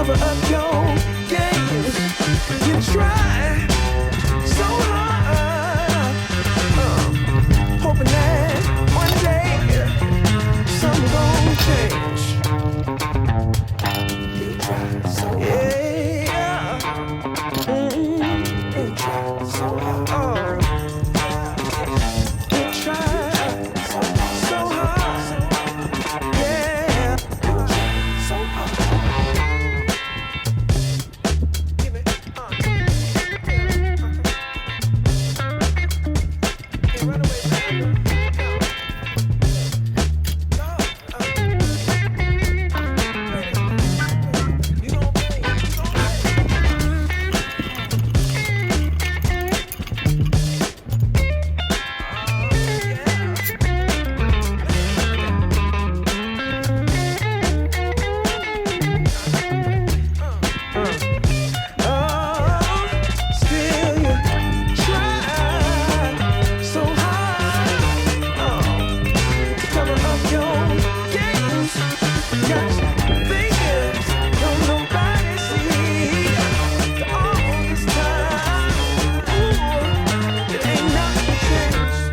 cover up your games. You try so hard, hoping that one day something gon' change. You try so hard, yeah. You try so hard. You try so hard, yeah. You try so hard. Give it, Can't run away, man. You gon' pay, you gon' pay. Still you try so hard, cover up your games. Got you thinking, don't nobody see. All this time, ooh, it ain't nothing changed.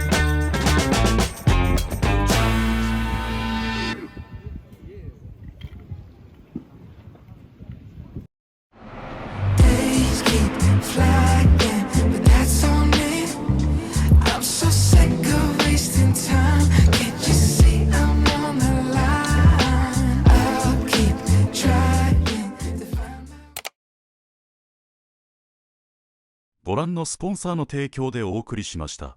Days keep flagging, but that's on me. I'm so sick of wasting time. Can't you see I'm on the line? I'll keep trying to find my ご覧のスポンサーの提供でお送りしました。